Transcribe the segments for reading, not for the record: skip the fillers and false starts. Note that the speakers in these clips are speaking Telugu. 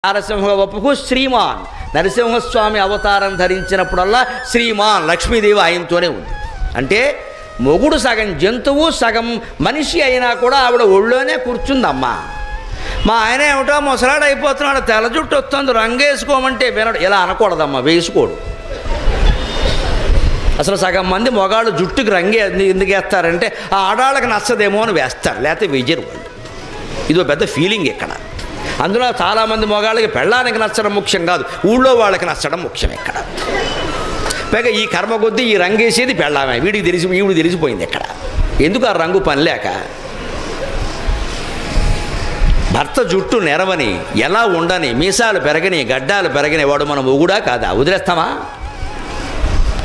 నరసింహ వపుకు శ్రీమాన్ నరసింహస్వామి అవతారం ధరించినప్పుడల్లా శ్రీమాన్ లక్ష్మీదేవి ఆయనతోనే ఉంది. అంటే మొగుడు సగం జంతువు సగం మనిషి అయినా కూడా ఆవిడ ఒళ్ళోనే కూర్చుందమ్మా. మా ఆయన ఏమిటో ముసలాడు అయిపోతున్నాడు, తెల్ల జుట్టు వస్తుంది, రంగేసుకోమంటే వినడు. ఇలా అనకూడదమ్మా, వేసుకోడు. అసలు సగం మంది మొగాళ్ళు జుట్టుకి రంగే ఎందుకు వేస్తారంటే ఆ ఆడాళ్ళకి నచ్చదేమో అని వేస్తారు, లేకపోతే వెయ్యరు వాళ్ళు. ఇదో పెద్ద ఫీలింగ్ ఇక్కడ. అందులో చాలామంది మొగాళ్ళకి పెళ్ళానికి నచ్చడం ముఖ్యం కాదు, ఊళ్ళో వాళ్ళకి నచ్చడం ముఖ్యం ఇక్కడ. పైగా ఈ కర్మ కొద్దీ ఈ రంగేసేది పెళ్ళామే, ఈవిడికి తెలిసిపోయింది ఇక్కడ. ఎందుకు ఆ రంగు పని లేక. భర్త జుట్టు నెరవని, ఎలా ఉండని, మీసాలు పెరగని, గడ్డాలు పెరగని వాడు మన మొగుడా కాదా? వదిలేస్తామా?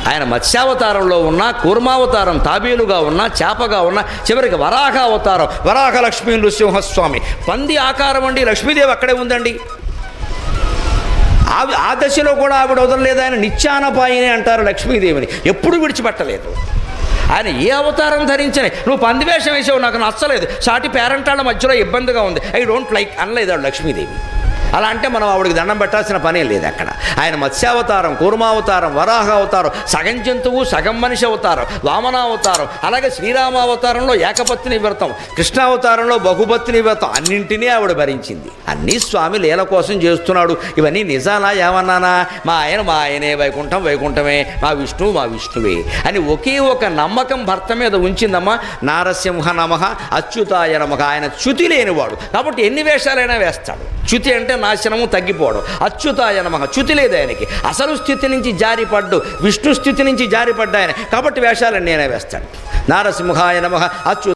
ఆయన మత్స్యావతారంలో ఉన్న, కూర్మావతారం తాబేలుగా ఉన్న, చేపగా ఉన్న, చివరికి వరాహ అవతారం వరాహ లక్ష్మీ నృసింహస్వామి పంది ఆకారం అండి. లక్ష్మీదేవి అక్కడే ఉందండి. ఆ దశలో కూడా ఆవిడ వదలలేదు. ఆయన నిత్యానపాయిని అంటారు లక్ష్మీదేవిని, ఎప్పుడు విడిచిపెట్టలేదు. ఆయన ఏ అవతారం ధరించని, నువ్వు పంది వేషం వేసావు, నాకు నచ్చలేదు, సాటి పేరెంటాళ్ళ మధ్యలో ఇబ్బందిగా ఉంది, ఐ డోంట్ లైక్ అనలేదు లక్ష్మీదేవి. అలా అంటే మనం ఆవిడకి దండం పెట్టాల్సిన పనే లేదు అక్కడ. ఆయన మత్స్యావతారం, కూర్మావతారం, వరాహ అవతారం, సగం జంతువు సగం మనిషి అవతారం, వామనావతారం, అలాగే శ్రీరామావతారంలో ఏకపత్ని వ్రతం, కృష్ణావతారంలో బహుపత్ని వ్రతం, అన్నింటినీ ఆవిడ భరించింది. అన్నీ స్వామి లీల కోసం చేస్తున్నాడు. ఇవన్నీ నిజాలా ఏమన్నానా? మా ఆయనే, వైకుంఠమే, మా విష్ణువే అని ఒకే ఒక నమ్మకం భర్త మీద ఉంచిందమ్మా. నారసింహ నమః, అచ్యుతాయ నమః. ఆయన చ్యుతి లేనివాడు కాబట్టి ఎన్ని వేషాలైనా వేస్తాడు. చ్యుతి అంటే నాశనము, తగ్గిపోవడం. అచ్యుతాయ నమః, చ్యుతి లేదు ఆయనకి. అసలు స్థితి నుంచి జారిపడ్డు, విష్ణు స్థితి నుంచి జారిపడ్డా ఆయన కాబట్టి వేషాలన్నీ నేనే వేస్తాడు. నారసింహాయ నమః, అచ్యుత